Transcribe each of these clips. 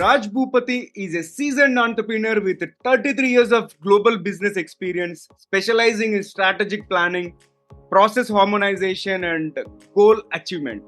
Raj Boopathy is a seasoned entrepreneur with 33 years of global business experience, specializing in strategic planning, process harmonization, and goal achievement.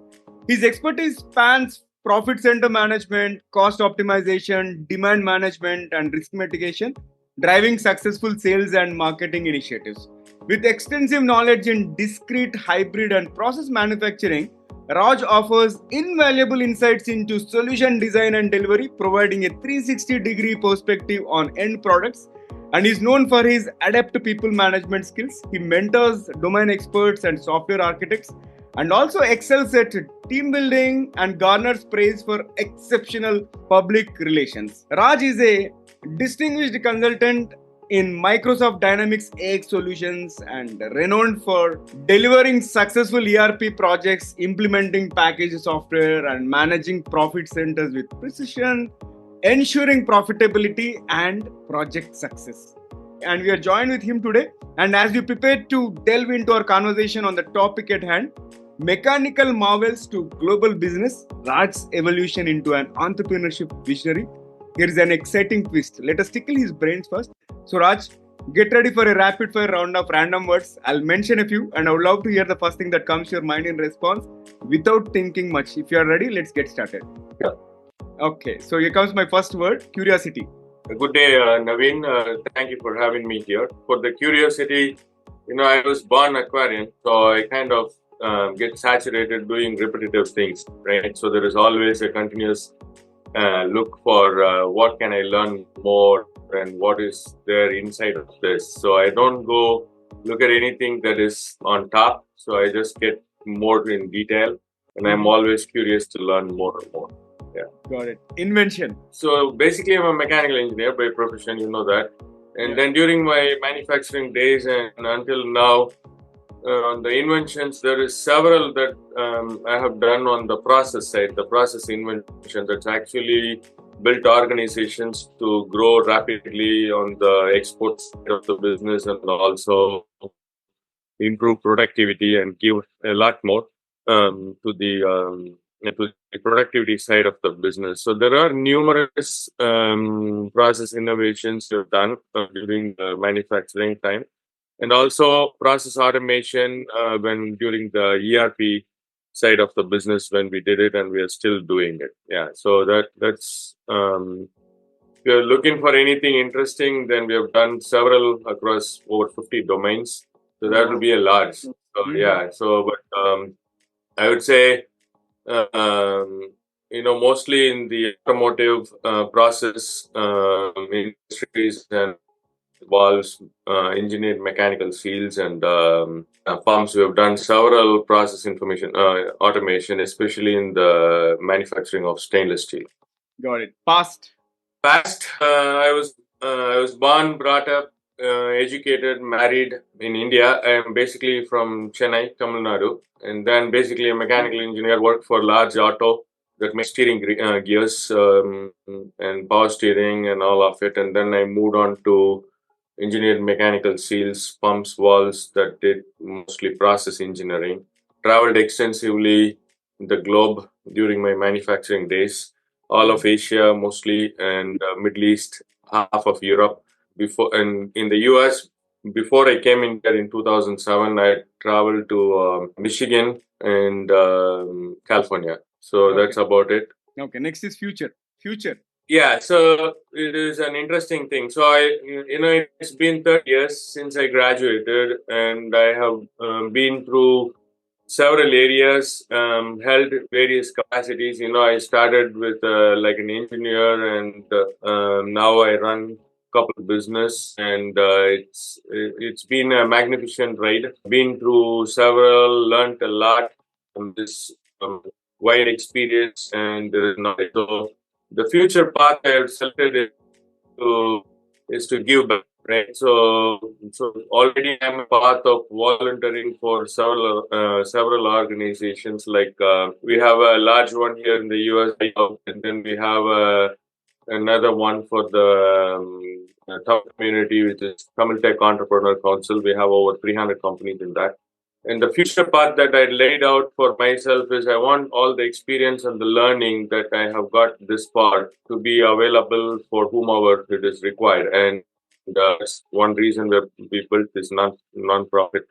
His expertise spans profit center management, cost optimization, demand management, and risk mitigation, driving successful sales and marketing initiatives. With extensive knowledge in discrete, hybrid, and process manufacturing, Raj offers invaluable insights into solution design and delivery, providing a 360-degree perspective on end products, and is known for his adept people management skills. He mentors domain experts and software architects and also excels at team building and garners praise for exceptional public relations. Raj is a distinguished consultant in Microsoft Dynamics AX solutions and renowned for delivering successful ERP projects, implementing package software, and managing profit centers with precision, ensuring profitability and project success. And we are joined with him today. And as we prepare to delve into our conversation on the topic at hand, mechanical marvels to global business, Raj's evolution into an entrepreneurship visionary. Here is an exciting twist. Let us tickle his brains first. So, Raj, get ready for a rapid fire round of random words. I'll mention a few, and I would love to hear the first thing that comes to your mind in response without thinking much. If you are ready, let's get started. Yeah. Okay, so here comes my first word, curiosity. Good day, Naveen. Thank you for having me here. For the curiosity, I was born Aquarian, so I kind of get saturated doing repetitive things, right? So there is always a continuous look for what can I learn more and what is there inside of this. So I don't go look at anything that is on top. So I just get more in detail, and I'm always curious to learn more and more. Yeah. Got it. Invention. So basically, I'm a mechanical engineer by profession, you know that. And then during my manufacturing days and until now, on the inventions, there is several that I have done on the process side, the process invention that's actually built organizations to grow rapidly on the export side of the business and also improve productivity and give a lot more to the productivity side of the business. So there are numerous process innovations we've done during the manufacturing time, and also process automation when during the ERP side of the business when we did it, and we are still doing it. Yeah, so that's if you're looking for anything interesting, then we have done several across over 50 domains. So that will be a large. So yeah, so but I would say mostly in the automotive process industries and valves, engineered mechanical seals, and pumps. We have done several process information automation, especially in the manufacturing of stainless steel. Got it. Past. I was born, brought up, educated, married in India. I am basically from Chennai, Tamil Nadu, and then basically a mechanical engineer. Worked for large auto that makes steering gears and power steering and all of it. And then I moved on to engineered mechanical seals, pumps, valves that did mostly process engineering. Traveled extensively the globe during my manufacturing days, all of Asia mostly, and Middle East, half of Europe. Before, and in the US, before I came in here in 2007, I traveled to Michigan and California. So that's about it. Okay, next is future. Yeah, so it is an interesting thing. So it's been 30 years since I graduated, and I have been through several areas, held various capacities. I started with like an engineer, and now I run a couple of business, and it's been a magnificent ride. Been through several, learned a lot from this wide experience, and there is knowledge. So the future path I have selected is to give back, right? So already I'm a part of volunteering for several organizations. Like we have a large one here in the US, and then we have another one for the Tamil community, which is Tamil Tech Entrepreneurial Council. We have over 300 companies in that. And the future path that I laid out for myself is I want all the experience and the learning that I have got this far to be available for whomever it is required. And that's one reason we built this non-profit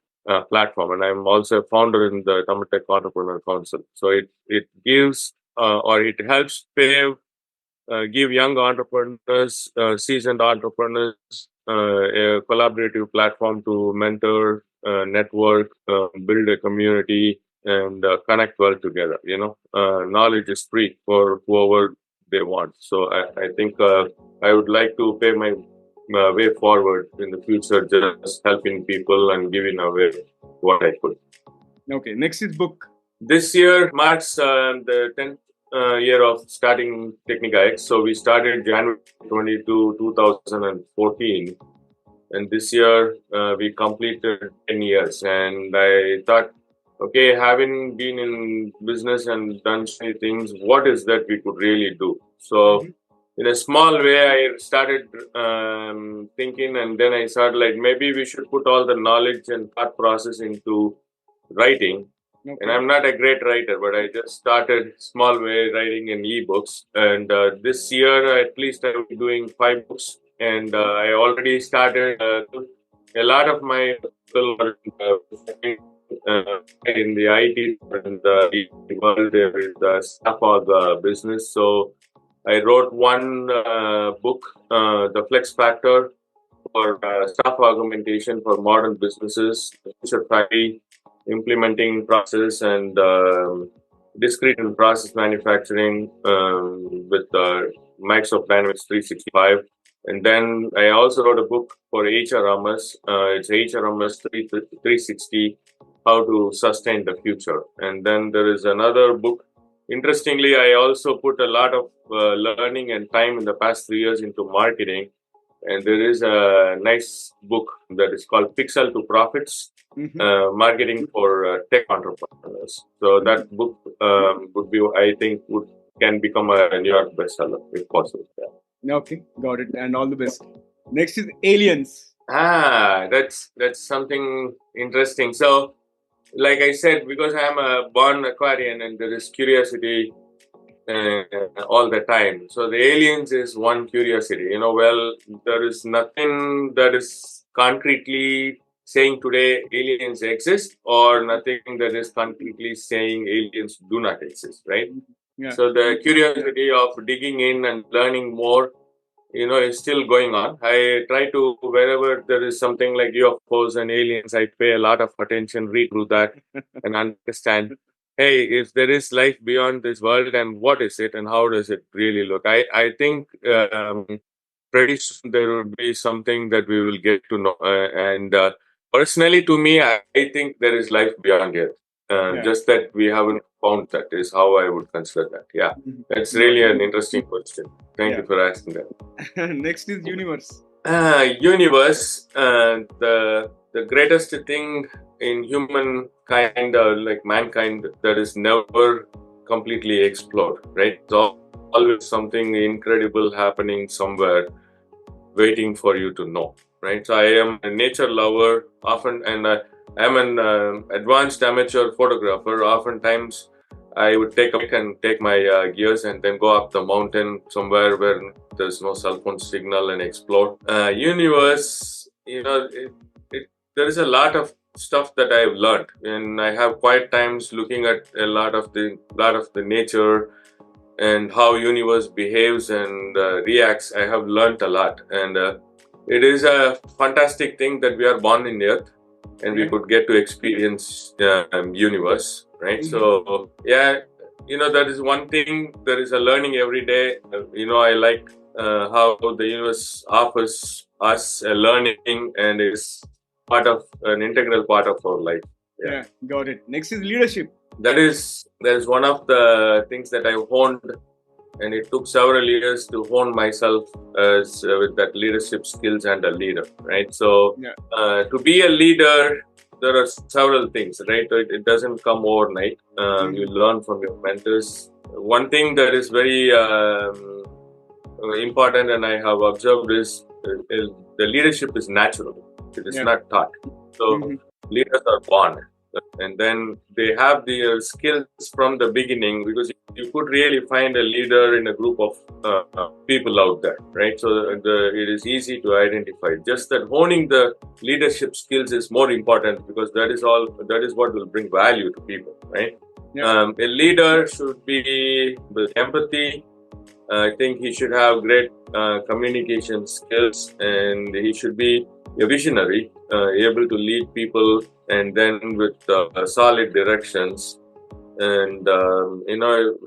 platform. And I'm also a founder in the Tamil Tech Entrepreneur Council. So it gives or it helps give young entrepreneurs, seasoned entrepreneurs, a collaborative platform to mentor, network, build a community, and connect well together. Knowledge is free for whoever they want. So I think I would like to pay my way forward in the future, just helping people and giving away what I could. Okay, next is book. This year marks the 10th year of starting Technica X. So we started January 22, 2014. And this year we completed 10 years. And I thought, okay, having been in business and done so many things, what is that we could really do? So in a small way, I started thinking, and then I started like, maybe we should put all the knowledge and thought process into writing. Okay. And I'm not a great writer, but I just started small way writing in ebooks. And this year, at least I'll be doing 5 books. And I already started a lot of my people are in the IT and the world. There is the staff of the business. So I wrote one book, The Flex Factor, for staff augmentation for modern businesses, future factory, implementing process and discrete and process manufacturing with Microsoft Dynamics 365. And then I also wrote a book for HRMS. It's HRMS 360, How to Sustain the Future. And then there is another book. Interestingly, I also put a lot of learning and time in the past 3 years into marketing. And there is a nice book that is called Pixel to Profits, Marketing for Tech Entrepreneurs. So that book would be, I think, can become a New York bestseller if possible. Yeah. Okay, got it. And all the best. Next is aliens. That's something interesting. So, like I said, because I'm a born Aquarian and there is curiosity all the time. So the aliens is one curiosity. Well, there is nothing that is concretely saying today aliens exist, or nothing that is concretely saying aliens do not exist, right? Yeah. So the curiosity of digging in and learning more, is still going on. I try to, wherever there is something like UFOs and aliens, I pay a lot of attention, read through that and understand, hey, if there is life beyond this world, and what is it and how does it really look? I think pretty soon there will be something that we will get to know. And personally, to me, I think there is life beyond it. Just that we haven't found that is how I would consider that. Yeah, that's really an interesting question. Thank you for asking that. Next is universe. Universe, the greatest thing in humankind, like mankind, that is never completely explored, right? So always something incredible happening somewhere, waiting for you to know, right? So I am a nature lover often, and I'm an advanced amateur photographer. Oftentimes, I would take my gears and then go up the mountain somewhere where there's no cell phone signal and explore. Universe, there is a lot of stuff that I've learned, and I have quiet times looking at a lot of the nature and how universe behaves and reacts. I have learned a lot, and it is a fantastic thing that we are born in Earth and we could get to experience universe, right? So yeah, that is one thing. There is a learning every day. I like how the universe offers us a learning, and is an integral part of our life. Yeah, got it. Next is leadership. That is one of the things that I honed, and it took several years to hone myself as with that leadership skills and a leader, right? So to be a leader, there are several things, right? It doesn't come overnight. You learn from your mentors. One thing that is very important, and I have observed, is the leadership is natural. It is not taught. So leaders are born. and then they have the skills from the beginning, because you could really find a leader in a group of people out there, right? So it is easy to identify. Just that honing the leadership skills is more important, because that is what will bring value to people, right? A leader should be with empathy. I think he should have great communication skills, and he should be a visionary, able to lead people, and then with solid directions. And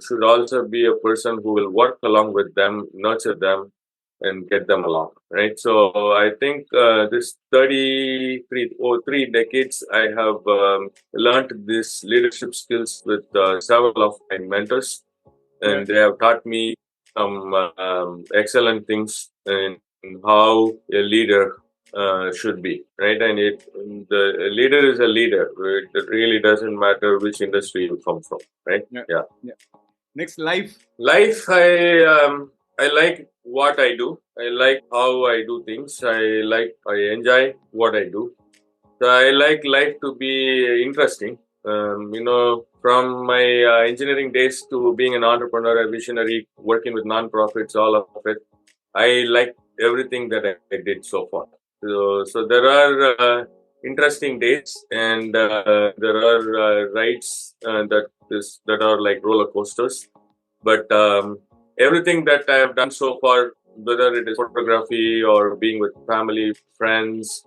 should also be a person who will work along with them, nurture them, and get them along, right? So I think this 3 decades, I have learned these leadership skills with several of my mentors, and they have taught me some excellent things in how a leader should be, right? And the leader is a leader. It really doesn't matter which industry you come from, right? Yeah. Next, life. Life, I like what I do. I like how I do things. I enjoy what I do. So I like life to be interesting. From my engineering days to being an entrepreneur, a visionary, working with nonprofits, all of it, I like everything that I did so far. So there are interesting days, and there are rides that are like roller coasters. But everything that I have done so far, whether it is photography or being with family, friends,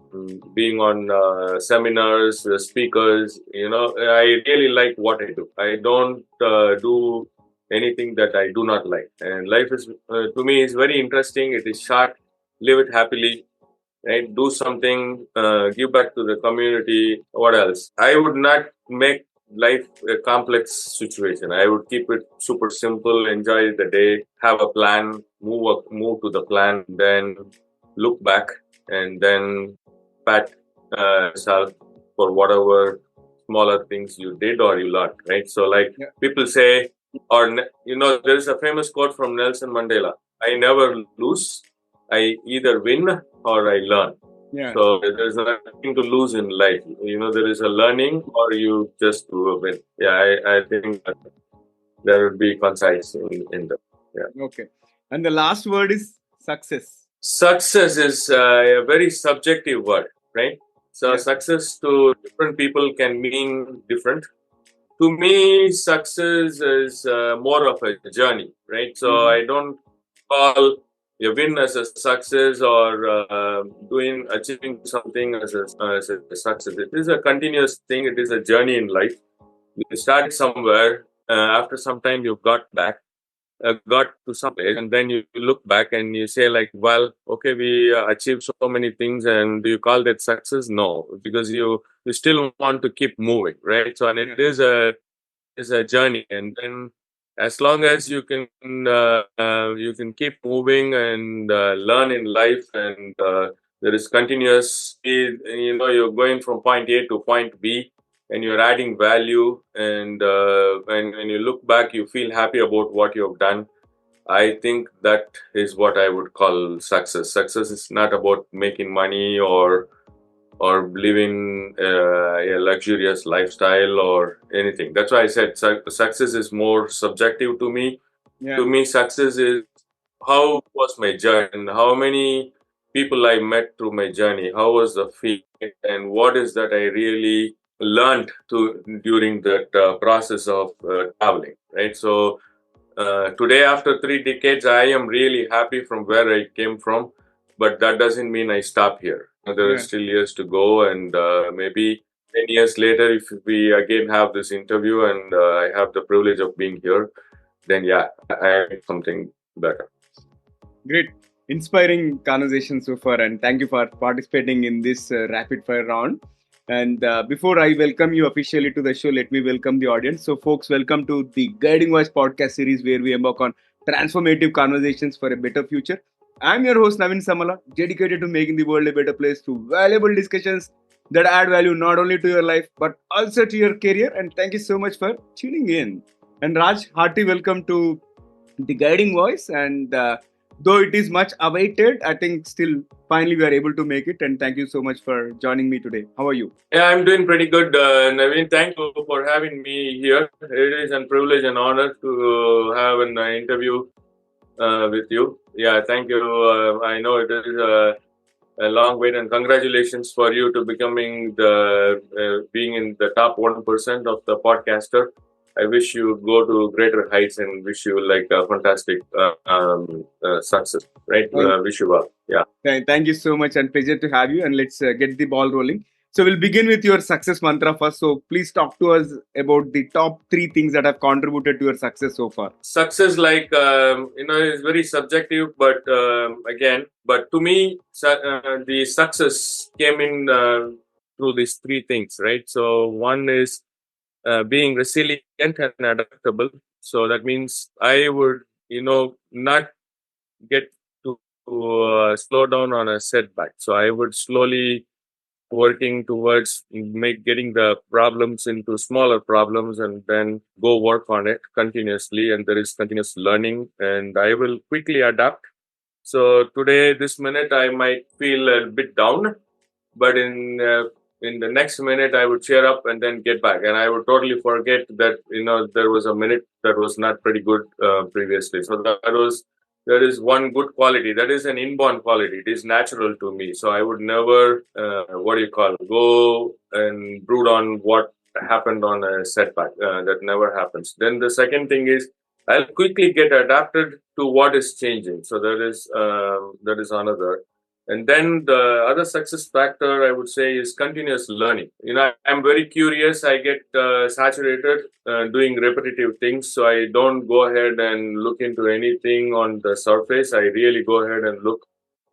being on seminars, speakers, I really like what I do. I don't do anything that I do not like. And life is, to me, is very interesting. It is short. Live it happily. Right? Do something. Give back to the community. What else? I would not make life a complex situation. I would keep it super simple. Enjoy the day. Have a plan. Move to the plan. Then look back, and then pat yourself for whatever smaller things you did or you learned. Right. So, like people say, or there is a famous quote from Nelson Mandela: "I never lose. I either win or I learn." So there's nothing to lose in life. There is a learning, or you just do a win. I think that would be concise in the. Yeah. Okay. And the last word is success. Success is a very subjective word, right? So success to different people can mean different. To me, success is more of a journey, right? So I don't call a win as a success, or achieving something as a success. It is a continuous thing. It is a journey in life. You start somewhere. After some time, you got to some place, and then you look back and you say, like, well, okay, we achieved so many things, and do you call that success? No, because you still want to keep moving, right? So, and it is a journey, and then as long as you can keep moving and learn in life, and there is continuous, you're going from point A to point B, and you're adding value, and when you look back, you feel happy about what you've done. I think that is what I would call success. Success is not about making money or living a luxurious lifestyle or anything. That's why I said success is more subjective to me. To me, success is how was my journey, and how many people I met through my journey, how was the feel, and what is that I really learned during that process of traveling, right? So today, after 3 decades, I am really happy from where I came from, but that doesn't mean I stop here. There are still years to go, and maybe 10 years later, if we again have this interview and I have the privilege of being here, then I have something better. Great. Inspiring conversation so far, and thank you for participating in this rapid fire round. And before I welcome you officially to the show, let me welcome the audience. So, folks, welcome to the Guiding Voice podcast series, where we embark on transformative conversations for a better future. I'm your host, Naveen Samala, dedicated to making the world a better place through valuable discussions that add value not only to your life, but also to your career. And thank you so much for tuning in. And Raj, hearty welcome to the Guiding Voice. And Though it is much awaited, I think still finally we are able to make it. And thank you so much for joining me today. How are you? Yeah, I'm doing pretty good, Naveen. Thank you for having me here. It is a privilege and honor to have an interview with you. Yeah, thank you. I know it is a long wait, and congratulations for you to becoming the being in the top 1% of the podcaster. I wish you go to greater heights and wish you like a fantastic success. Right? Thank, Wish you well. Yeah. thank you so much and pleasure to have you. And let's get the ball rolling. So we'll begin with your success mantra first. So please talk to us about the top three things that have contributed to your success so far. Success, like is very subjective, but again, but to me, the success came in through these three things, right? So one is being resilient and adaptable. So that means I would, not get to slow down on a setback. So I would slowly working towards getting the problems into smaller problems and then go work on it continuously, and there is continuous learning, and I will quickly adapt. So today, this minute, I might feel a bit down, but in the next minute I would cheer up and then get back, and I would totally forget that there was a minute that was not pretty good previously. So there is one good quality, that is an inborn quality. It is natural to me, so I would never go and brood on what happened on a setback. That never happens. Then the second thing is I'll quickly get adapted to what is changing. So that is another. And then the other success factor I would say is continuous learning. I'm very curious. I get saturated doing repetitive things. So I don't go ahead and look into anything on the surface. I really go ahead and look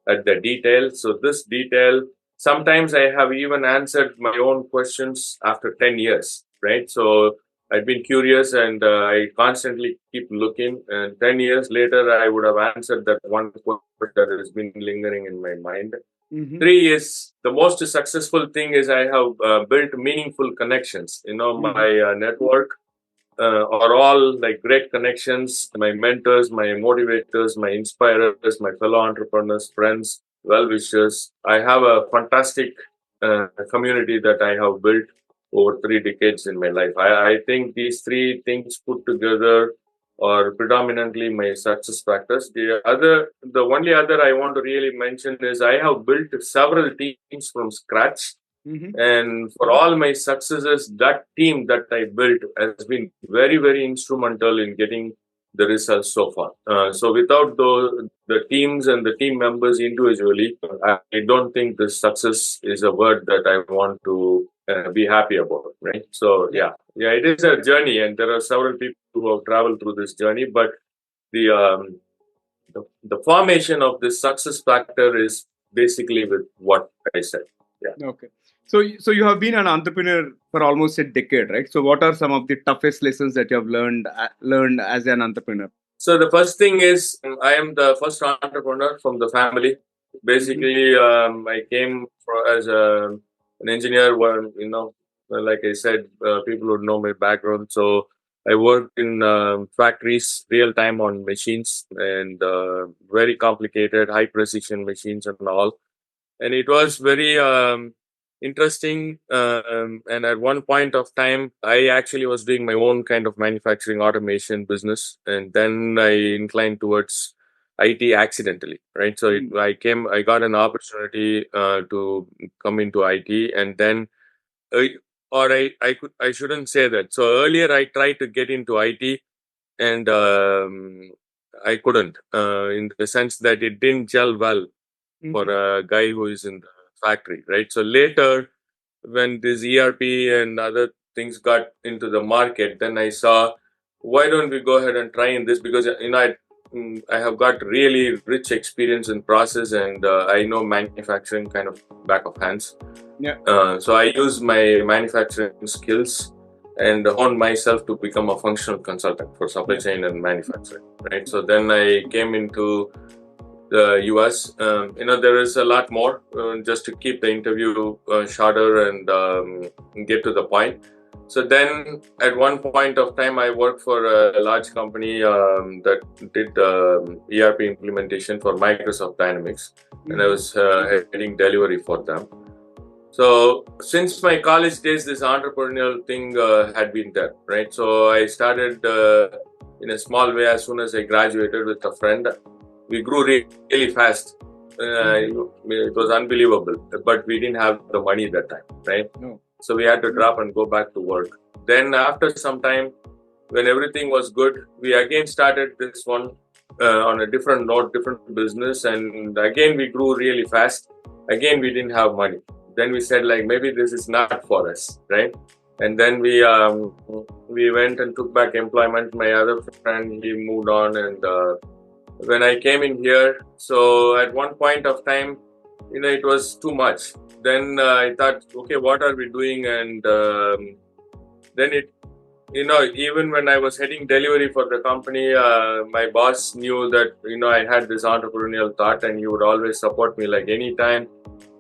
at the detail. So this detail, sometimes I have even answered my own questions after 10 years, right? So I've been curious and I constantly keep looking. And 10 years later, I would have answered that one question that has been lingering in my mind. Mm-hmm. Three is the most successful thing is I have built meaningful connections. My network are all like great connections. My mentors, my motivators, my inspirers, my fellow entrepreneurs, friends, well-wishers. I have a fantastic community that I have built over 3 decades in my life. I think these three things put together are predominantly my success factors. The only other I want to really mention is I have built several teams from scratch. Mm-hmm. And for all my successes, that team that I built has been very, very instrumental in getting the results so far. So without the teams and the team members individually, I don't think the success is a word that I want to be happy about, right? So yeah, it is a journey, and there are several people who have traveled through this journey. But the formation of this success factor is basically with what I said. Yeah. Okay. So you have been an entrepreneur for almost a decade, right? So what are some of the toughest lessons that you have learned as an entrepreneur? So the first thing is I am the first entrepreneur from the family. Basically, I came as an engineer. Like I said, people would know my background. So I worked in factories, real time on machines, and very complicated, high precision machines and all. And it was very interesting. And at one point of time, I actually was doing my own kind of manufacturing automation business. And then I inclined towards IT accidentally, right? So I got an opportunity to come into IT, and then, I shouldn't say that. So earlier I tried to get into IT, and I couldn't, in the sense that it didn't gel well for a guy who is in the factory, right? So later, when this ERP and other things got into the market, then I saw, why don't we go ahead and try in this? Because I have got really rich experience in process, and I know manufacturing kind of back of hands. Yeah. So I use my manufacturing skills and hone myself to become a functional consultant for supply chain and manufacturing, right? So then I came into the US. There is a lot more, just to keep the interview shorter and get to the point. So then, at one point of time, I worked for a large company that did ERP implementation for Microsoft Dynamics, and I was heading delivery for them. So since my college days, this entrepreneurial thing had been there, right? So I started in a small way as soon as I graduated with a friend. We grew really fast. It was unbelievable, but we didn't have the money that time, right? No. So we had to drop and go back to work. Then after some time, when everything was good, we again started this one on a different note, different business, and again we grew really fast. Again, we didn't have money. Then we said like maybe this is not for us, right? And then we went and took back employment. My other friend, he moved on, and when I came in here, so at one point of time, it was too much. Then I thought, okay, what are we doing? And then even when I was heading delivery for the company, my boss knew that, I had this entrepreneurial thought, and he would always support me. Like, anytime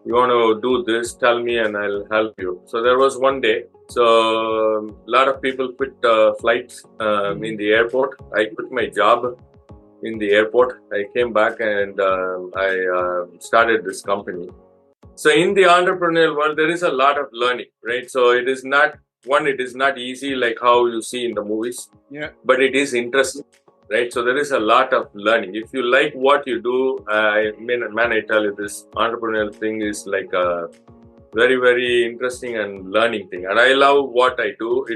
you want to do this, tell me and I'll help you. So there was one day. So a lot of people quit flights in the airport. I quit my job in the airport. I came back and I started this company. So in the entrepreneurial world, there is a lot of learning, right? So it is not easy like how you see in the movies, but it is interesting, right? So there is a lot of learning. If you like what you do, I tell you, this entrepreneurial thing is like a very, very interesting and learning thing. And I love what I do.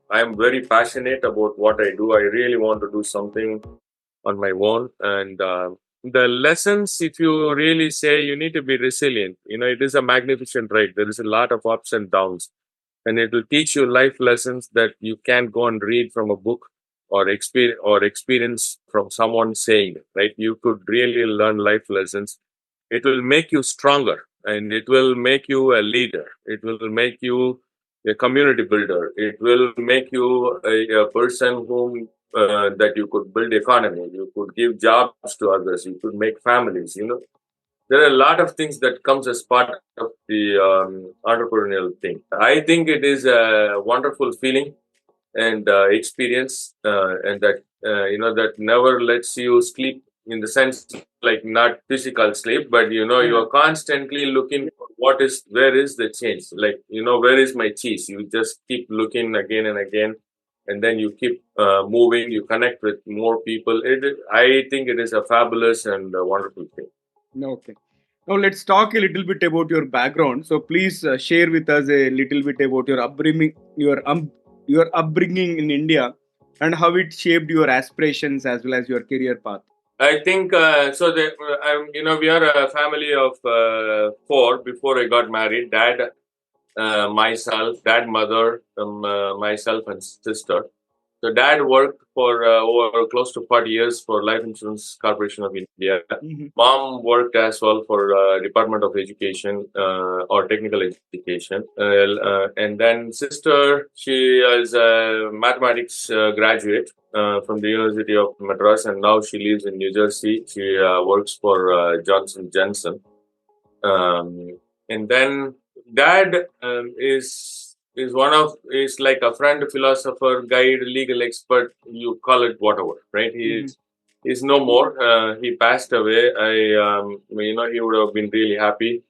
I am very passionate about what I do. I really want to do something on my own. And the lessons, if you really say, you need to be resilient. It is a magnificent ride. There is a lot of ups and downs, and it will teach you life lessons that you can't go and read from a book or experience from someone saying it, right? You could really learn life lessons. It will make you stronger, and it will make you a leader. It will make you a community builder. It will make you a person whom that you could build economy. You could give jobs to others. You could make families. There are a lot of things that comes as part of the entrepreneurial thing. I think it is a wonderful feeling and experience, and that that never lets you sleep, in the sense like not physical sleep, but you are constantly looking for where is the change, like where is my cheese. You just keep looking again and again, and then you keep moving. You connect with more people. I think it is a fabulous and a wonderful thing. Okay. Now let's talk a little bit about your background. So please share with us a little bit about your upbringing in India, and how it shaped your aspirations as well as your career path. I think so. We are a family of four. Before I got married, dad, mother, myself, and sister. So dad worked for over close to 40 years for Life Insurance Corporation of India. Mom worked as well for Department of Education or Technical Education. And then sister, she is a mathematics graduate from the University of Madras, and now she lives in New Jersey. She works for Johnson Johnson. And then dad is like a friend, philosopher, guide, legal expert. You call it whatever, right? He's no more. He passed away. He would have been really happy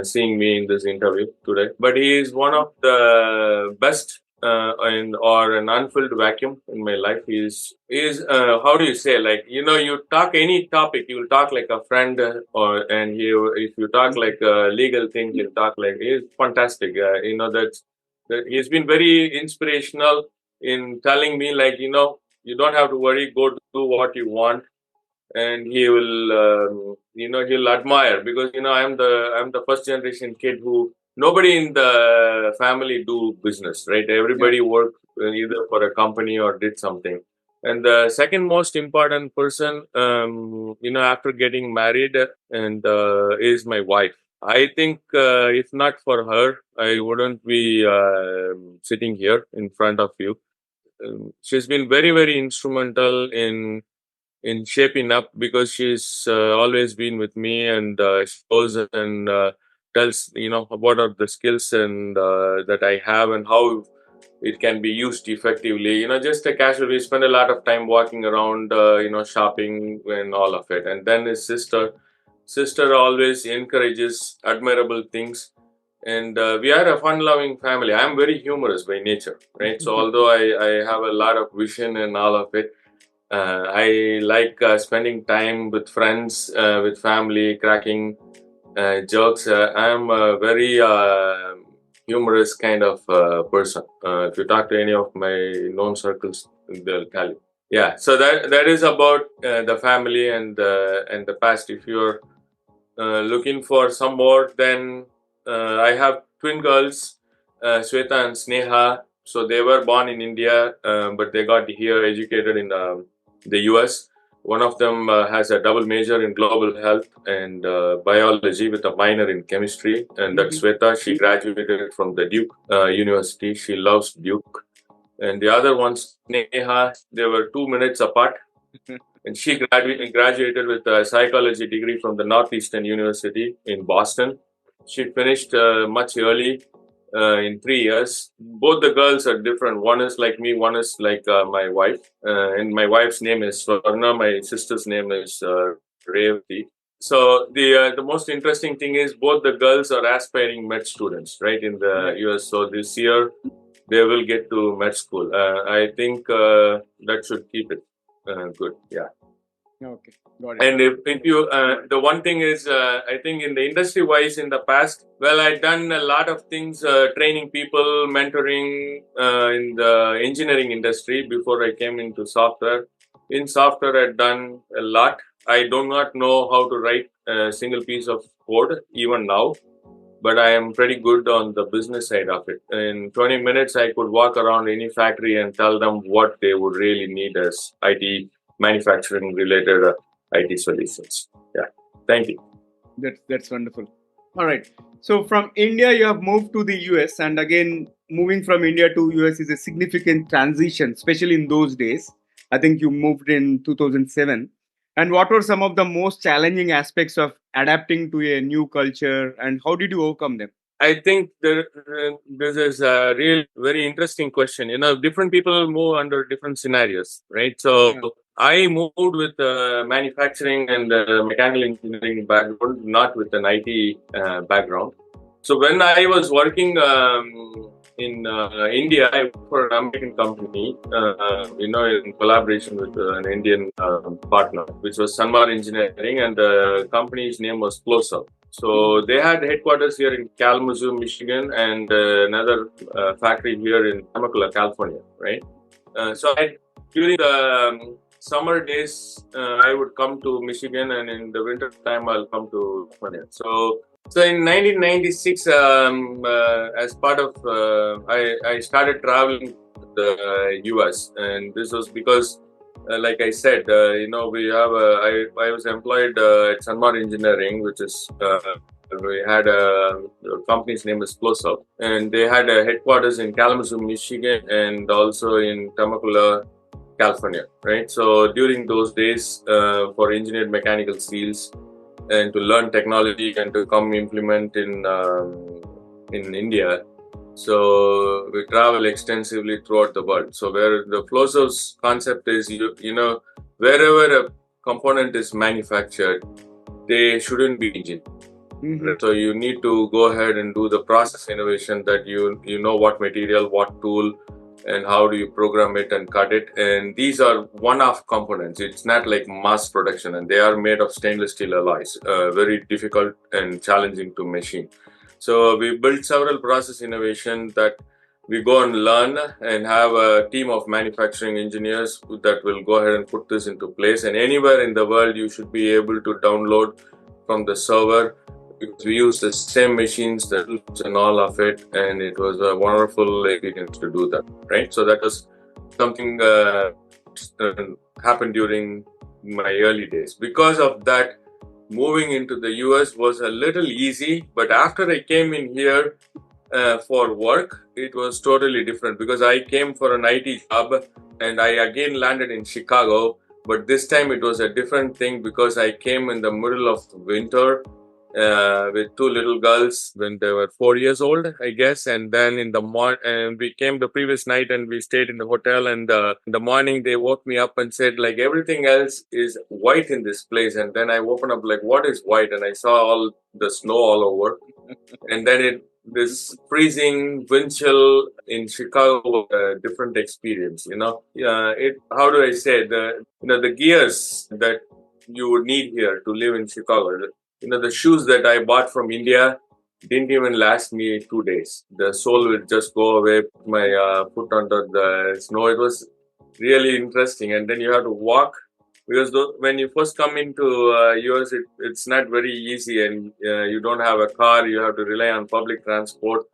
seeing me in this interview today. But he is one of the best or an unfilled vacuum in my life. He's how do you say, like, you talk any topic, you'll talk like a friend, if you talk like a legal thing, he'll talk like, he's fantastic. That he's been very inspirational in telling me, like, you don't have to worry, go do what you want. And he will he'll admire, because I'm the first generation kid who nobody in the family do business, right? Everybody worked either for a company or did something. And the second most important person, after getting married, and is my wife. I think if not for her, I wouldn't be sitting here in front of you. She's been very, very instrumental in shaping up, because she's always been with me, and she goes and tells what are the skills and that I have, and how it can be used effectively. Just a casual. We spend a lot of time walking around, shopping and all of it. And then his sister always encourages admirable things. And we are a fun-loving family. I'm very humorous by nature, right? So although I have a lot of vision and all of it, I like spending time with friends, with family, cracking jokes. I'm a very humorous kind of person. If you talk to any of my known circles, they'll tell you. Yeah, so that is about the family and the past. If you're looking for some more, then I have twin girls, Sweta and Sneha. So they were born in India, but they got here educated in the US. One of them has a double major in global health and biology with a minor in chemistry. And that's Sweta. She graduated from the Duke University. She loves Duke. And the other one, Sneha, they were 2 minutes apart. And she graduated with a psychology degree from the Northeastern University in Boston. She finished much early in 3 years. Both the girls are different. One is like me, one is like my wife. And my wife's name is Swarna. My sister's name is Revati. So the most interesting thing is both the girls are aspiring med students, right, in the US. So this year they will get to med school. I think that should keep it good. Yeah. Okay, got it. And if you, the one thing is, I think in the industry wise in the past, well, I've done a lot of things, training people, mentoring in the engineering industry before I came into software. In software, I've done a lot. I do not know how to write a single piece of code even now, but I am pretty good on the business side of it. In 20 minutes, I could walk around any factory and tell them what they would really need as IT manufacturing related IT solutions. Yeah. Thank you. That's wonderful. All right. So from India, you have moved to the US, and again, moving from India to US is a significant transition, especially in those days. I think you moved in 2007. And what were some of the most challenging aspects of adapting to a new culture, and how did you overcome them? I think this is a real very interesting question. Different people move under different scenarios, right? So Yeah. I moved with manufacturing and mechanical engineering background, not with an IT background. So when I was working in India, I worked for an American company, in collaboration with an Indian partner, which was Sanmar Engineering, and the company's name was Close-Up. So they had headquarters here in Kalamazoo, Michigan, and another factory here in Temecula, California, right? During the summer days, I would come to Michigan, and in the winter time, I'll come to California. So in 1996, as part of, I started traveling to the US, and this was because, like I said, we have, I was employed at Sanmar Engineering, which is, we had the company's name is Close-Up, and they had a headquarters in Kalamazoo, Michigan, and also in Temecula, California, right? So during those days, for engineered mechanical seals, and to learn technology and to come implement in India. So we travel extensively throughout the world. So where the Flowserve's concept is, wherever a component is manufactured, they shouldn't be engine. Mm-hmm. So you need to go ahead and do the process innovation that you know what material, what tool, and how do you program it and cut it. And these are one-off components. It's not like mass production, and they are made of stainless steel alloys, very difficult and challenging to machine. So we built several process innovations that we go and learn and have a team of manufacturing engineers that will go ahead and put this into place. And anywhere in the world, you should be able to download from the server. We used the same machines, the tools and all of it, and it was a wonderful experience to do that, right? So that was something happened during my early days. Because of that, moving into the US was a little easy, but after I came in here for work, it was totally different because I came for an IT job and I again landed in Chicago, but this time it was a different thing because I came in the middle of winter with two little girls when they were 4 years old, I guess. And then in the morning, and we came the previous night and we stayed in the hotel. And in the morning, they woke me up and said, like, everything else is white in this place. And then I opened up, like, what is white? And I saw all the snow all over. And then this freezing wind chill in Chicago was a different experience. How do I say, the gears that you would need here to live in Chicago. The shoes that I bought from India didn't even last me 2 days. The sole would just go away, put my foot under the snow. It was really interesting. And then you have to walk because when you first come into US, it's not very easy, and you don't have a car. You have to rely on public transport,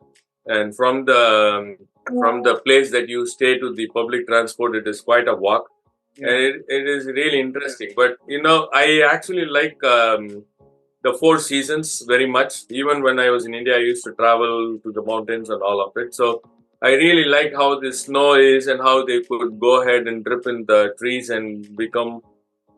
and from the place that you stay to the public transport, it is quite a walk. Yeah. And it is really interesting. But I actually like the four seasons very much. Even when I was in India, I used to travel to the mountains and all of it. So I really like how the snow is and how they could go ahead and drip in the trees and become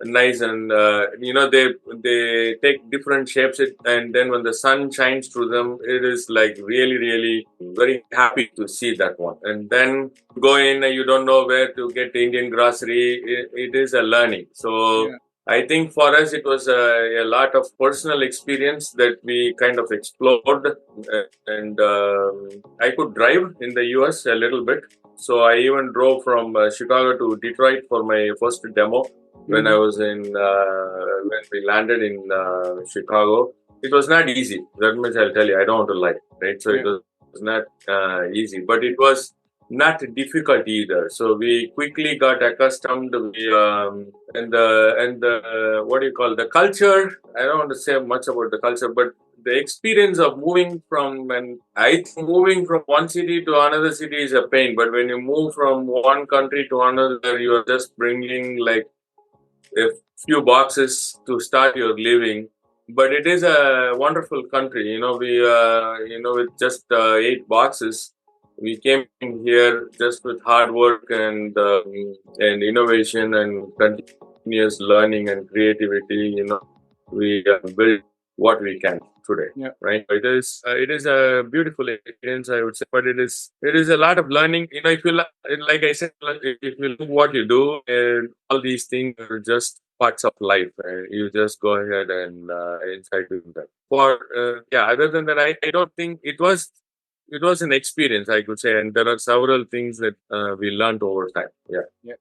nice. And they take different shapes, and then when the sun shines through them, it is like really, really very happy to see that one. And then go in and you don't know where to get Indian grocery. It is a learning. So Yeah. I think for us, it was a lot of personal experience that we kind of explored. And I could drive in the US a little bit. So I even drove from Chicago to Detroit for my first demo when I was when we landed in Chicago. It was not easy. That much I'll tell you. I don't want to lie, right? So it was not easy, but it was not difficult either. So we quickly got accustomed. And the what do you call the culture? I don't want to say much about the culture, but the experience of moving from, and I think moving from one city to another city is a pain. But when you move from one country to another, you are just bringing like a few boxes to start your living. But it is a wonderful country. With just 8 boxes, we came here just with hard work and innovation and continuous learning and creativity. We build what we can today. Yeah. Right? It is a beautiful experience, I would say, but it is a lot of learning. If you like I said, if you love what you do, and all these things are just parts of life. You just go ahead and enjoy doing that. Other than that, I don't think it was an experience, I could say, and there are several things that we learned over time. Yeah. Yeah.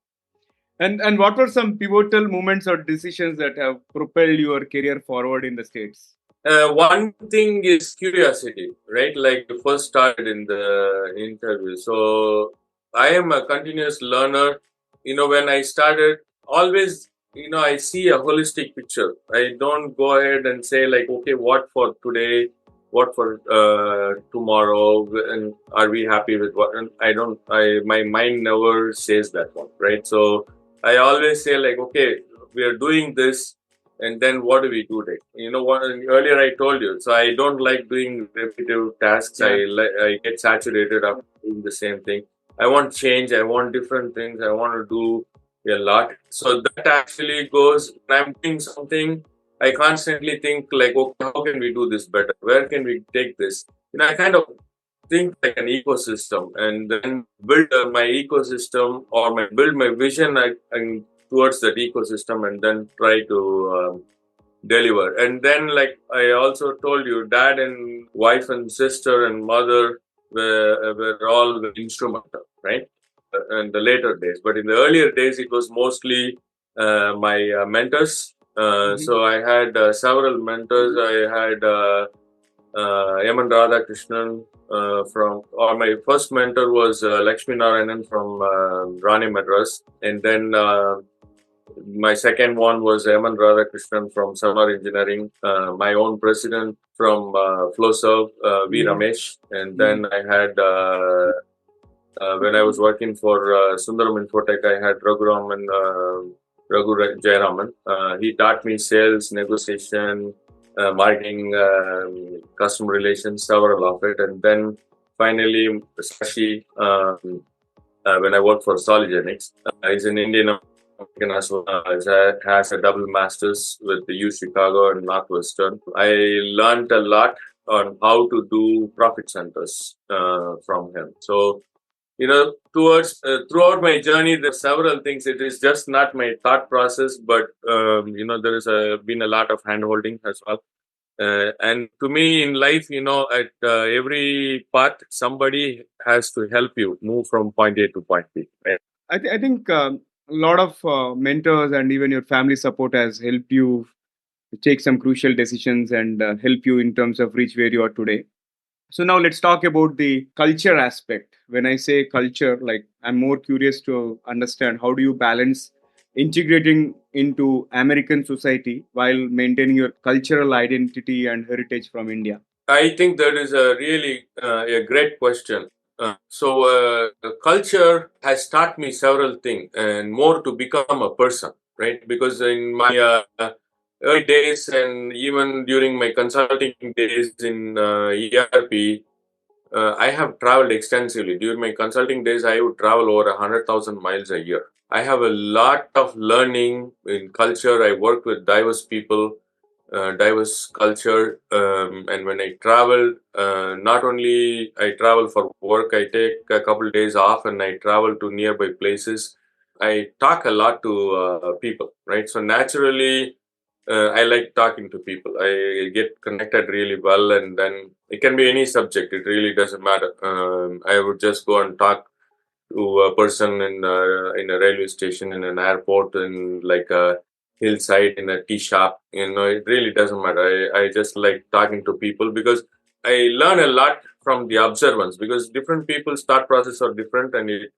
And what were some pivotal moments or decisions that have propelled your career forward in the States? One thing is curiosity, right? Like you first started in the interview. So I am a continuous learner. When I started, always, I see a holistic picture. I don't go ahead and say like, okay, what for today, what for tomorrow, and are we happy with what? And my mind never says that one, right? So I always say like, okay, we are doing this, and then what do we do next? What earlier I told you. So I don't like doing repetitive tasks. Yeah. I get saturated of doing the same thing. I want change. I want different things. I want to do a lot. So that actually goes when I'm doing something. I constantly think like, okay, how can we do this better? Where can we take this? I kind of think like an ecosystem, and then build my ecosystem, or build my vision and towards that ecosystem, and then try to deliver. And then, like I also told you, dad and wife and sister and mother were all instrumental, right? In the later days, but in the earlier days, it was mostly my mentors. So I had several mentors. I had Yaman Radhakrishnan or my first mentor was Lakshmi Narayanan from Rani Madras, and then my second one was Yaman Radhakrishnan from Samar Engineering, my own president from FlowServe, V. Ramesh, and then I had when I was working for Sundaram Infotech, I had Raghu Jayaraman. He taught me sales, negotiation, marketing, customer relations, several of it. And then finally, Sashi, when I worked for Sologenics, he's an Indian American as well. Has a double master's with the U Chicago and Northwestern. I learned a lot on how to do profit centers from him. So towards throughout my journey, there are several things. It is just not my thought process, but there has been a lot of handholding as well. And to me, in life, at every part, somebody has to help you move from point A to point B. Right? I think a lot of mentors and even your family support has helped you take some crucial decisions and help you in terms of reach where you are today. So now let's talk about the culture aspect. When I say culture, like I'm more curious to understand how do you balance integrating into American society while maintaining your cultural identity and heritage from India? I think that is a really a great question. Culture has taught me several things and more to become a person, right? Because in my early days and even during my consulting days in ERP, I have traveled extensively. During my consulting days, I would travel over 100,000 miles a year. I have a lot of learning in culture. I work with diverse people, diverse culture. And when I travel, not only I travel for work, I take a couple of days off and I travel to nearby places. I talk a lot to people, right? So naturally, I like talking to people. I get connected really well, and then it can be any subject. It really doesn't matter. I would just go and talk to a person in a railway station, in an airport, in like a hillside, in a tea shop. It really doesn't matter. I just like talking to people because I learn a lot from the observance because different people's thought process are different, and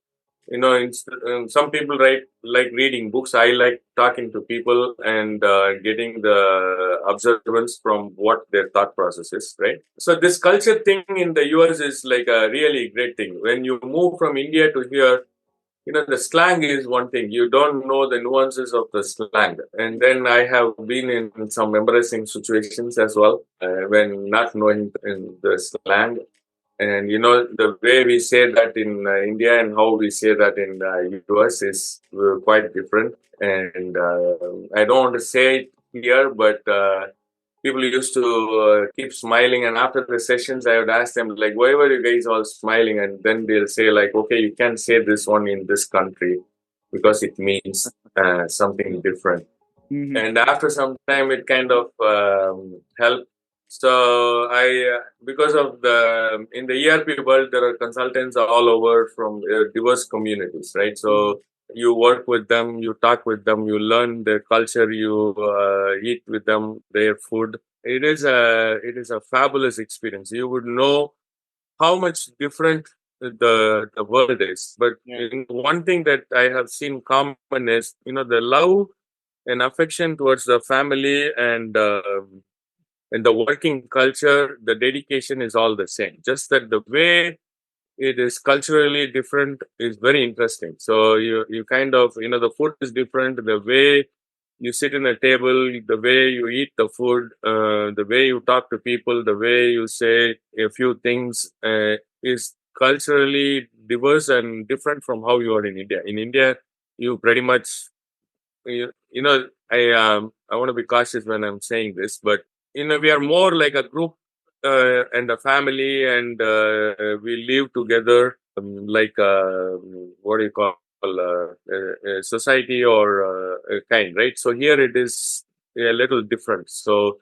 some people like reading books. I like talking to people and getting the observance from what their thought process is, right? So this culture thing in the US is like a really great thing. When you move from India to here, the slang is one thing. You don't know the nuances of the slang. And then I have been in some embarrassing situations as well when not knowing the slang. And the way we say that in India and how we say that in the US is quite different. And I don't want to say it here, but people used to keep smiling. And after the sessions, I would ask them, like, why were you guys all smiling? And then they'll say, like, okay, you can't say this one in this country because it means something different. Mm-hmm. And after some time, it kind of helped. So because of in the ERP world, there are consultants all over from diverse communities, right? So you work with them, you talk with them, you learn their culture, you eat with them, their food. It is a fabulous experience. You would know how much different the world is. But one thing that I have seen common is, the love and affection towards the family and the working culture, the dedication is all the same. Just that the way it is culturally different is very interesting. So you kind of, the food is different. The way you sit in a table, the way you eat the food, the way you talk to people, the way you say a few things is culturally diverse and different from how you are in India. In India, you pretty much I want to be cautious when I'm saying this, but we are more like a group and a family, and we live together like what do you call a society or a kind, right? So here it is a little different. So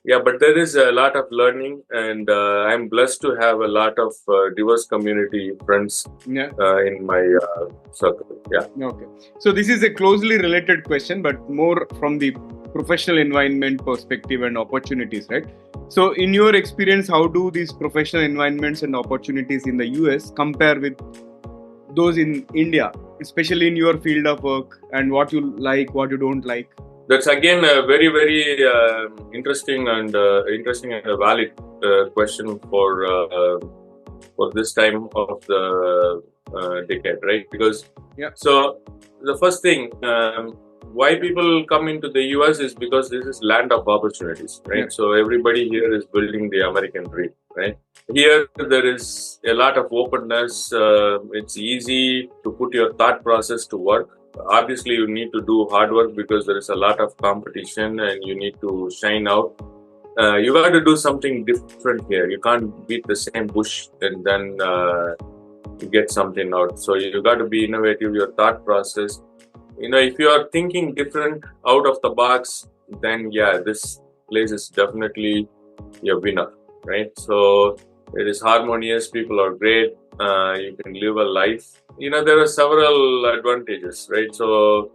yeah, but there is a lot of learning, and I'm blessed to have a lot of diverse community friends in my circle. Yeah. Okay. So this is a closely related question, but more from the professional environment perspective and opportunities, right? So in your experience, how do these professional environments and opportunities in the US compare with those in India, especially in your field of work, and what you like, what you don't like? That's again a very, very interesting and a valid question for this time of the decade, right? Because so the first thing, why people come into the US is because this is land of opportunities, right? Yeah. So everybody here is building the American dream, right? Here there is a lot of openness. It's easy to put your thought process to work. obviously you need to do hard work because there is a lot of competition and you need to shine out. You got to do something different here. You can't beat the same bush and then get something out. So you got to be innovative. Your thought process. If you are thinking different, out of the box, then yeah, this place is definitely your winner, right? So it is harmonious. People are great. You can live a life. There are several advantages, right? So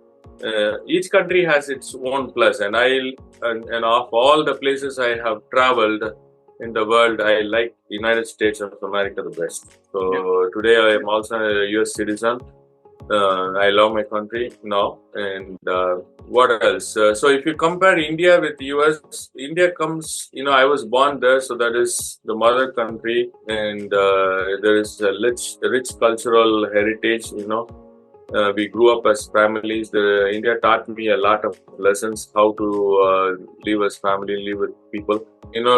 each country has its own plus, and of all the places I have traveled in the world, I like United States of America the best. So today I am also a US citizen. I love my country now. And what else? So if you compare India with US, India comes, I was born there, so that is the mother country, and there is a rich cultural heritage. We grew up as families. India taught me a lot of lessons, how to live as family, live with people.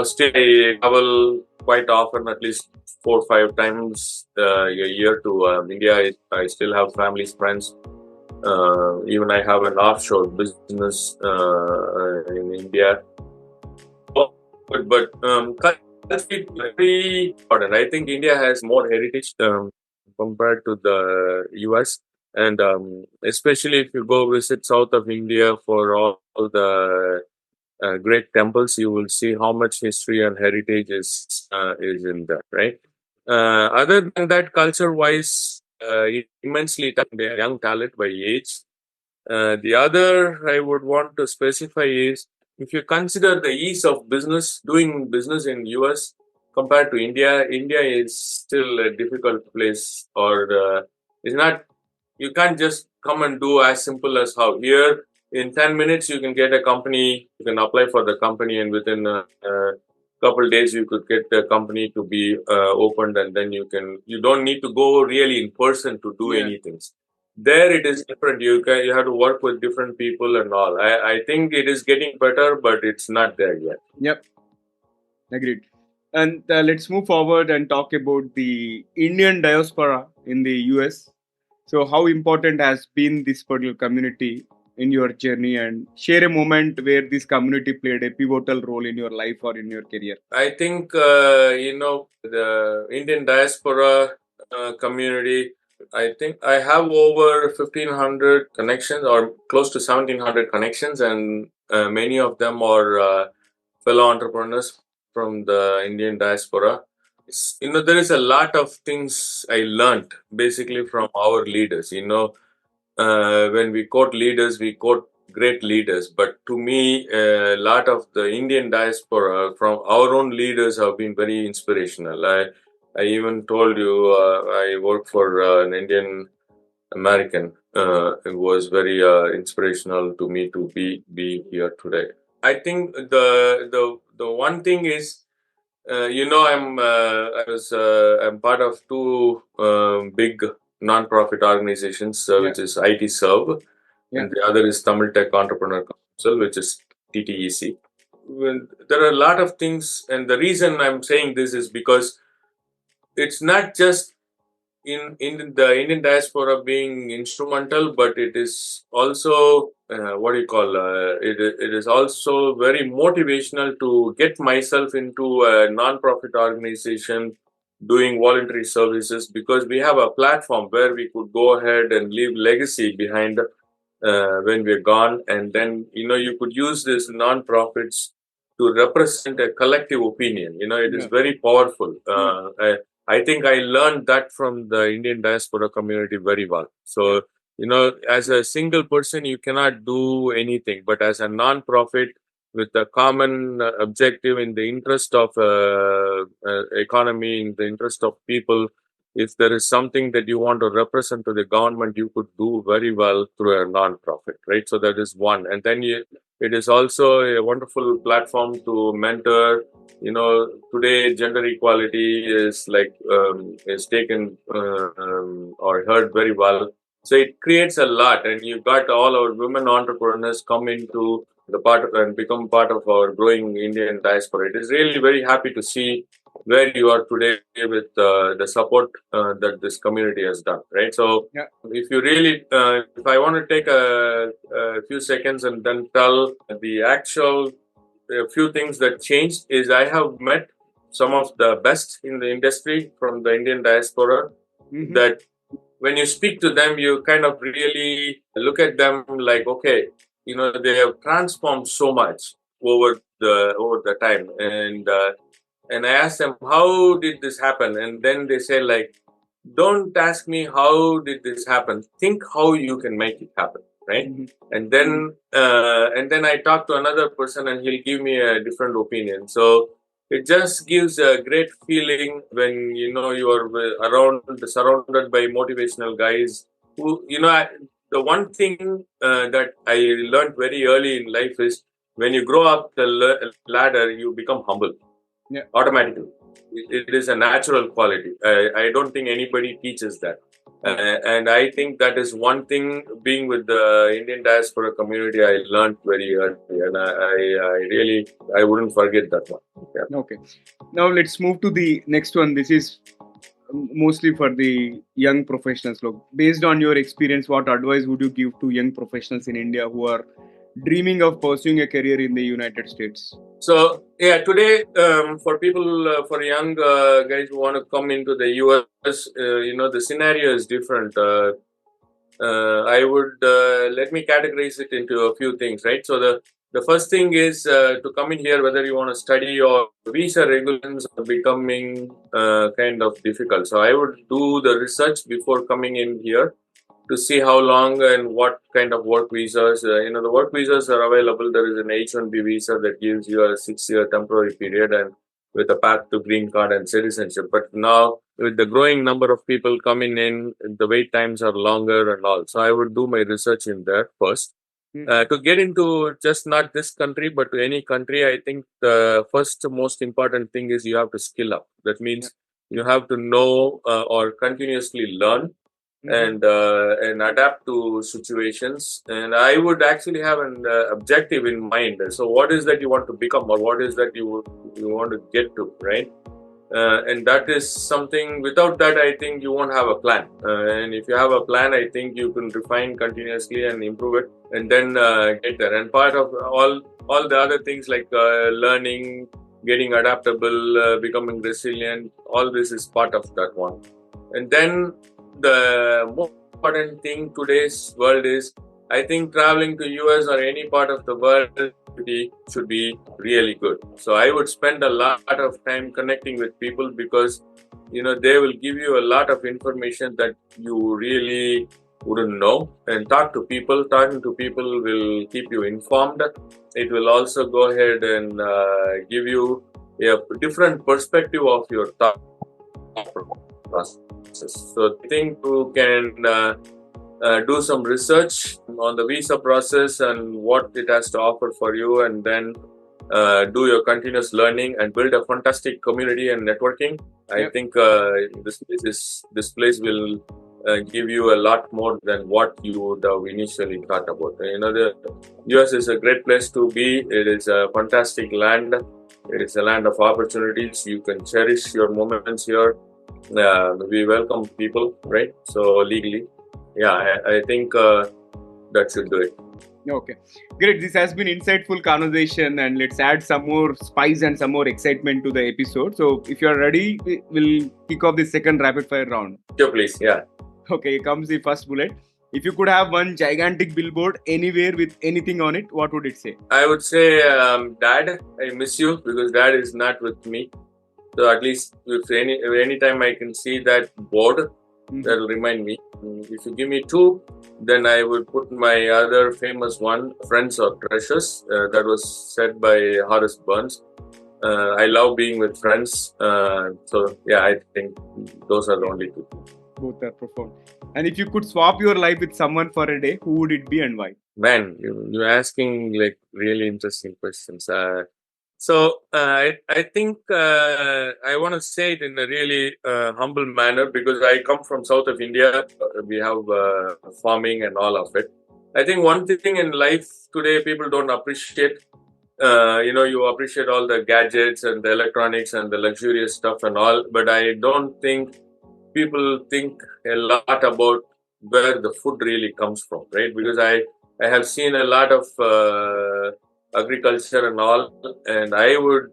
Still I travel quite often, at least 4 or 5 times a year to India. I still have families, friends. Even I have an offshore business in India. But culture is very important. I think India has more heritage compared to the US. And especially if you go visit south of India for all the great temples, you will see how much history and heritage is in that, right? Other than that, culture-wise, immensely young talent by age. The other I would want to specify is if you consider the ease of doing business in US compared to India, India is still a difficult place, or it's not. You can't just come and do as simple as how here in 10 minutes you can get a company, you can apply for the company, and within a couple days you could get the company to be opened, and then you don't need to go really in person to do anything. There it is different. You have to work with different people and all. I think it is getting better, but it's not there yet. Yep, agreed. And let's move forward and talk about the Indian diaspora in the US. So, how important has been this particular community in your journey, and share a moment where this community played a pivotal role in your life or in your career? I think the Indian diaspora community. I think I have over 1,500 connections, or close to 1,700 connections, and many of them are fellow entrepreneurs from the Indian diaspora. There is a lot of things I learned basically from our leaders. When we quote leaders, we quote great leaders. But to me, a lot of the Indian diaspora from our own leaders have been very inspirational. I even told you I work for an Indian American. It was very inspirational to me to be here today. I think the one thing is, I'm part of two big non-profit organizations, which is IT Serve, and the other is Tamil Tech Entrepreneur Council, which is TTEC. There are a lot of things, and the reason I'm saying this is because it's not just in the Indian diaspora being instrumental, but it is also it is also very motivational to get myself into a non-profit organization doing voluntary services, because we have a platform where we could go ahead and leave legacy behind when we're gone, and then you could use these non-profits to represent a collective opinion. It is very powerful. I think I learned that from the Indian diaspora community very well. So, as a single person, you cannot do anything, but as a non-profit with a common objective in the interest of economy, in the interest of people, if there is something that you want to represent to the government, you could do very well through a non-profit, right? So that is one. And then it is also a wonderful platform to mentor. Today gender equality is taken or heard very well. So it creates a lot, and you got all our women entrepreneurs come into the part and become part of our growing Indian diaspora. It is really very happy to see where you are today with the support that this community has done, right? So, Yeah. if you really, if I want to take a few seconds and then tell the actual few things that changed, is I have met some of the best in the industry from the Indian diaspora. Mm-hmm. That when you speak to them, you kind of really look at them like, okay, they have transformed so much over the time, and I asked them, how did this happen? And then they say, like, don't ask me how did this happen. Think how you can make it happen, right? Mm-hmm. And then I talk to another person, and he'll give me a different opinion. So it just gives a great feeling when you are surrounded by motivational guys who the one thing that I learned very early in life is when you grow up the ladder, you become humble. Yeah. Automatically. It is a natural quality. I don't think anybody teaches that. And I think that is one thing, being with the Indian diaspora community, I learned very early. And I wouldn't forget that one. Yeah. Okay. Now let's move to the next one. This is mostly for the young professionals. Look, based on your experience, what advice would you give to young professionals in India who are dreaming of pursuing a career in the United States? So yeah, today for people, for young guys who want to come into the US, the scenario is different. I would let me categorize it into a few things, right? So the first thing is to come in here, whether you want to study or visa regulations are becoming kind of difficult. So I would do the research before coming in here to see how long and what kind of work visas. The work visas are available. There is an H-1B visa that gives you a 6-year temporary period and with a path to green card and citizenship. But now, with the growing number of people coming in, the wait times are longer and all. So I would do my research in there first. To get into just not this country, but to any country, I think the first most important thing is you have to skill up. That means you have to know or continuously learn and adapt to situations. And I would actually have an objective in mind. So, what is that you want to become, or what is that you want to get to, right? And that is something. Without that, I think you won't have a plan. And if you have a plan, I think you can refine continuously and improve it, and then get there. And part of all the other things like learning, getting adaptable, becoming resilient, all this is part of that one. And then the most important thing today's world is, I think traveling to US or any part of the world should be really good. So I would spend a lot of time connecting with people because they will give you a lot of information that you really wouldn't know. And talking to people will keep you informed. It will also go ahead and give you a different perspective of your thought process. So I think you can do some research on the visa process and what it has to offer for you, and then do your continuous learning and build a fantastic community and networking. I think this place will give you a lot more than what you would have initially thought about. The US is a great place to be. It is a fantastic land. It is a land of opportunities. You can cherish your moments here. We welcome people, right? So legally, I think that should do it. Okay, great. This has been insightful conversation, and let's add some more spice and some more excitement to the episode. So, if you are ready, we'll kick off the second rapid fire round. Sure, please. Yeah. Okay, here comes the first bullet. If you could have one gigantic billboard anywhere with anything on it, what would it say? I would say, Dad, I miss you, because Dad is not with me. So at least if any time I can see that board, that'll remind me. If you give me two, then I would put my other famous one, Friends or Treasures. That was said by Horace Burns. I love being with friends. So yeah, I think those are the only two. Both are profound. And if you could swap your life with someone for a day, who would it be and why? Man, you're asking like really interesting questions. So I think I want to say it in a really humble manner, because I come from south of India. We have farming and all of it. I think one thing in life today people don't appreciate you appreciate all the gadgets and the electronics and the luxurious stuff and all, but I don't think people think a lot about where the food really comes from, right? Because I have seen a lot of agriculture and all, and I would,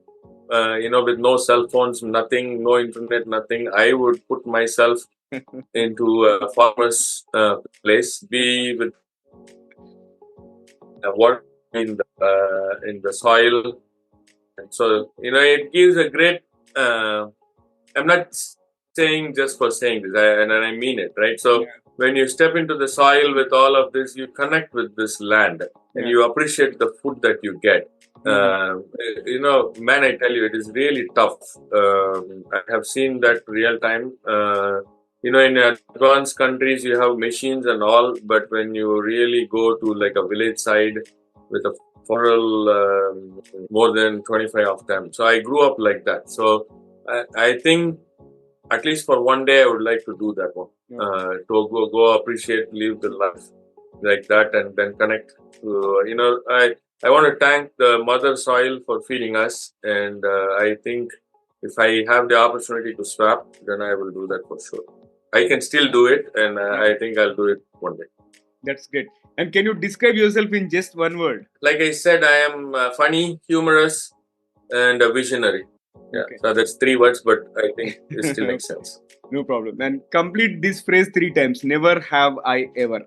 with no cell phones, nothing, no internet, nothing, I would put myself into a farmer's place, be with what in the soil, and so it gives a great. I'm not saying just for saying this, and I mean it, right? So when you step into the soil with all of this, you connect with this land, and you appreciate the food that you get. Man, I tell you, it is really tough. I have seen that real time. In advanced countries, you have machines and all, but when you really go to like a village side with a rural, more than 25 of them. So I grew up like that. So I think at least for one day I would like to do that one. To go appreciate, live the life like that, and then connect. I want to thank the mother soil for feeding us, and I think if I have the opportunity to swap, then I will do that for sure. I can still do it, and I think I'll do it one day. That's great. And can you describe yourself in just one word? Like I said, I am funny, humorous, and a visionary. Yeah, so that's 3 words, but I think it still makes sense. No problem. And complete this phrase 3 times. Never have I ever.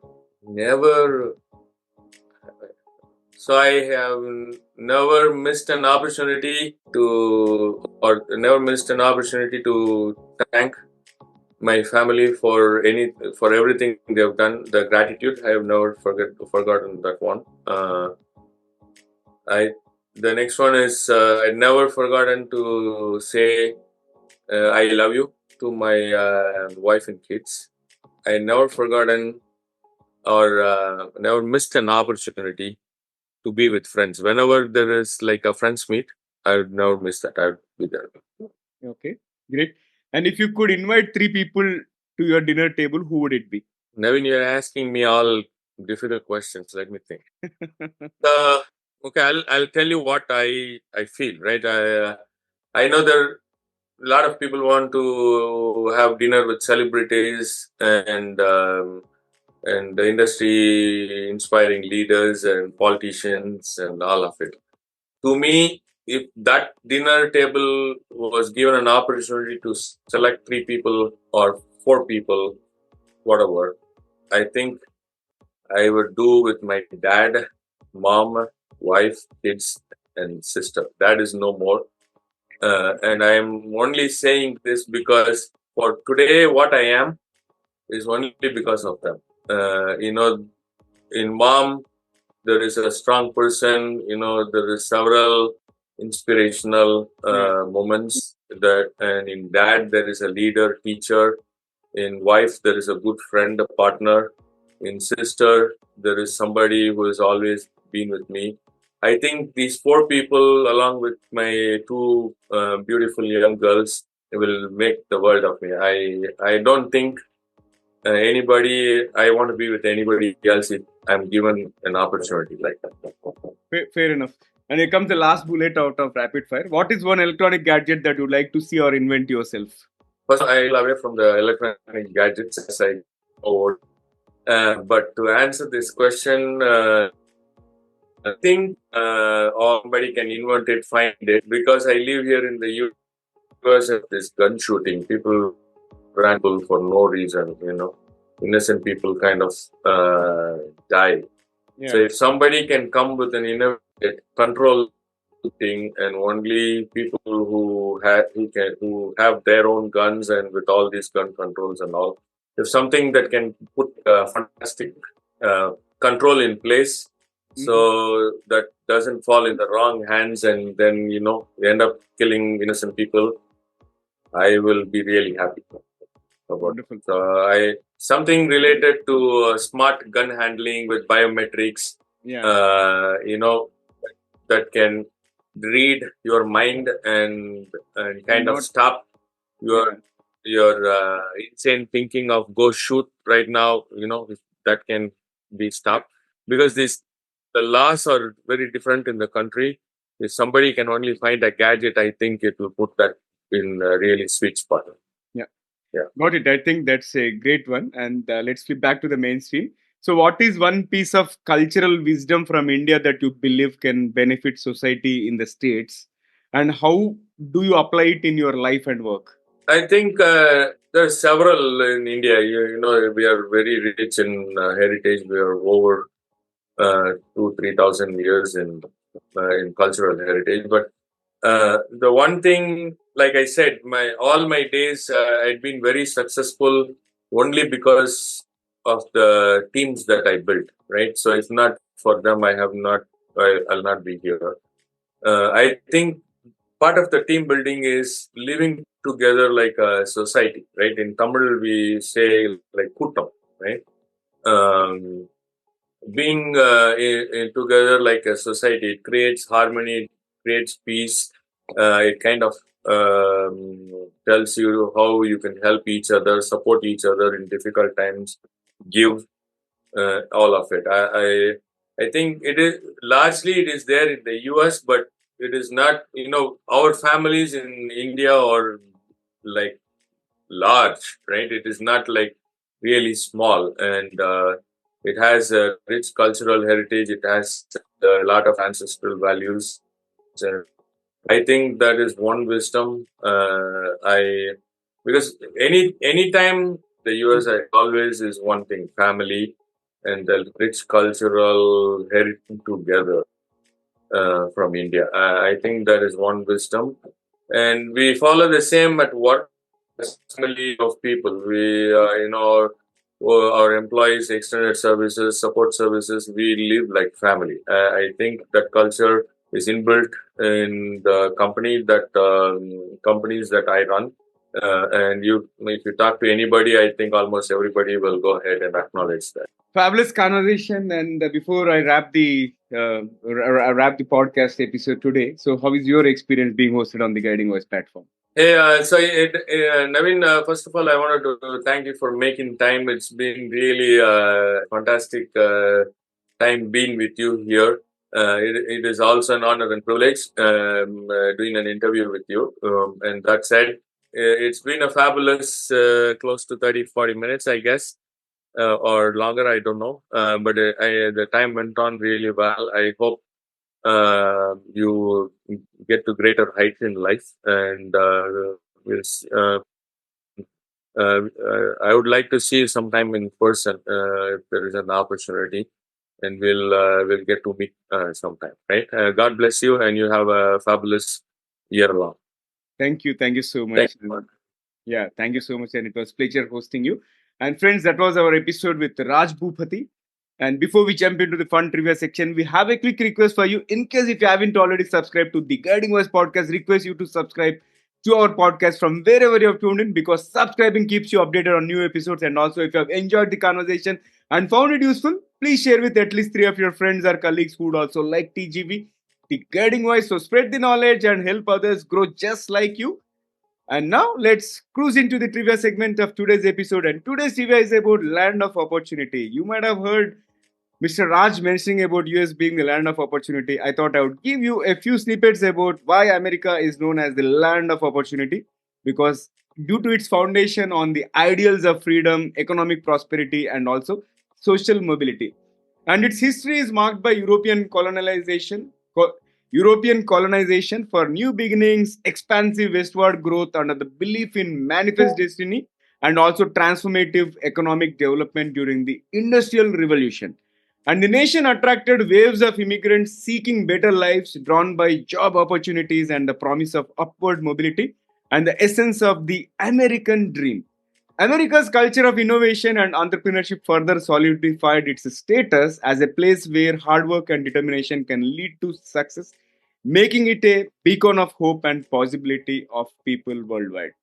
Never. So I have never missed an opportunity or never missed an opportunity to thank my family for everything they've done. The gratitude, I have never forgotten that one. The next one is I never forgotten to say I love you to my wife and kids. I never forgotten or never missed an opportunity to be with friends. Whenever there is like a friends meet, I would never miss that. I would be there. Okay, great. And if you could invite 3 people to your dinner table, who would it be? Naveen, you're asking me all difficult questions. Let me think. Okay, I'll tell you what I feel. Right, I know there a lot of people want to have dinner with celebrities and the industry inspiring leaders and politicians and all of it. To me, if that dinner table was given an opportunity to select 3 people or 4 people, whatever, I think I would do with my dad, mom, wife, kids, and sister. That is no more. And I am only saying this because for today, what I am is only because of them. In mom, there is a strong person. There is several inspirational moments and in dad there is a leader, teacher. In wife, there is a good friend, a partner. In sister, there is somebody who has always been with me. I think these 4 people, along with my 2 beautiful young girls, will make the world of me. I don't think I want to be with anybody else if I'm given an opportunity like that. Fair enough. And here comes the last bullet out of rapid fire. What is one electronic gadget that you'd like to see or invent yourself? First, I'll away from the electronic gadgets as I go. But to answer this question, I think somebody can invent it, find it. Because I live here in the US, this gun shooting, people ran for no reason, innocent people kind of die. Yeah. So if somebody can come with an innovative control thing, and only people who have their own guns and with all these gun controls and all, if something that can put fantastic control in place, so that doesn't fall in the wrong hands, and then we end up killing innocent people, I will be really happy about it. So something related to smart gun handling with biometrics, that can read your mind and kind of stop your insane thinking of go shoot right now. If that can be stopped, because the laws are very different in the country. If somebody can only find a gadget, I think it will put that in a really sweet spot. Yeah. Yeah. Got it. I think that's a great one. And let's flip back to the mainstream. So, what is one piece of cultural wisdom from India that you believe can benefit society in the States? And how do you apply it in your life and work? I think there are several in India. You know, we are very rich in heritage. We are over 3,000 years in cultural heritage. But the one thing, like I said, my all my days I'd been very successful only because of the teams that I built. Right. So if not for them, I'll not be here. I think part of the team building is living together like a society, right? In Tamil, we say like kutam, right? Um, being together like a society, it creates harmony, it creates peace. It kind of tells you how you can help each other, support each other in difficult times, give all of it. I think it is there in the US, but it is not. You know, our families in India are like large, right? It is not like really small, and it has a rich cultural heritage. It has a lot of ancestral values. And I think that is one wisdom. I because anytime the US I always is one thing: family and the rich cultural heritage together from India. I think that is one wisdom, and we follow the same at work. Family of people. We, our employees, extended services, support services. We live like family. I think that culture is inbuilt in the companies that I run. And if you talk to anybody, I think almost everybody will go ahead and acknowledge that. Fabulous conversation. And before I wrap the podcast episode today, so how is your experience being hosted on the Guiding Voice platform? Hey, Naveen, first of all, I wanted to thank you for making time. It's been really fantastic time being with you here. It is also an honor and privilege doing an interview with you. And that said, it's been a fabulous close to 30-40 minutes, I guess, or longer, I don't know. But the time went on really well. I hope you get to greater heights in life, and we'll, I would like to see you sometime in person if there is an opportunity, and we'll get to meet sometime. Right? God bless you, and you have a fabulous year long. Thank you. Thank you so much. Thank you. Yeah, thank you so much. And it was pleasure hosting you. And friends, that was our episode with Raj Boopathy. And before we jump into the fun trivia section, we have a quick request for you. In case if you haven't already subscribed to the Guiding Voice podcast, request you to subscribe to our podcast from wherever you have tuned in, because subscribing keeps you updated on new episodes. And also, if you have enjoyed the conversation and found it useful, please share with at least 3 of your friends or colleagues who would also like TGV, the Guiding Voice. So spread the knowledge and help others grow just like you. And now let's cruise into the trivia segment of today's episode. And today's trivia is about land of opportunity. You might have heard Mr. Raj mentioning about US being the land of opportunity. I thought I would give you a few snippets about why America is known as the land of opportunity. Because due to its foundation on the ideals of freedom, economic prosperity, and also social mobility. And its history is marked by European colonization for new beginnings, expansive westward growth under the belief in manifest destiny, and also transformative economic development during the Industrial Revolution. And the nation attracted waves of immigrants seeking better lives, drawn by job opportunities and the promise of upward mobility, and the essence of the American dream. America's culture of innovation and entrepreneurship further solidified its status as a place where hard work and determination can lead to success, making it a beacon of hope and possibility of people worldwide.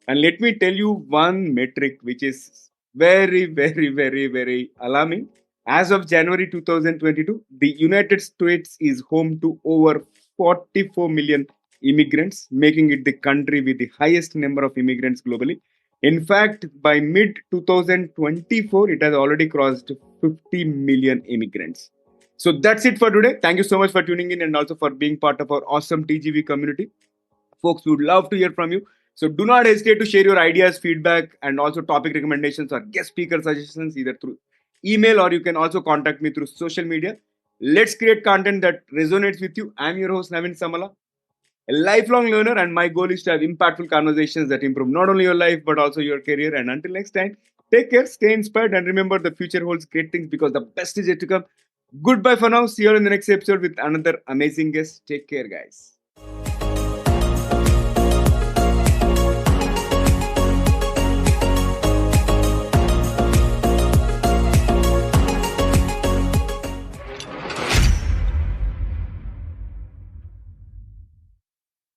And let me tell you one metric which is very, very, very, very alarming. As of January 2022, the United States is home to over 44 million immigrants, making it the country with the highest number of immigrants globally. In fact, by mid 2024, it has already crossed 50 million immigrants. So that's it for today. Thank you so much for tuning in and also for being part of our awesome TGV community. Folks, we would love to hear from you. So do not hesitate to share your ideas, feedback, and also topic recommendations or guest speaker suggestions either through email or you can also contact me through social media. Let's create content that resonates with you. I'm your host, Naveen Samala, a lifelong learner, and my goal is to have impactful conversations that improve not only your life but also your career. And until next time, take care, stay inspired, and remember the future holds great things because the best is yet to come. Goodbye for now. See you in the next episode with another amazing guest. Take care, guys.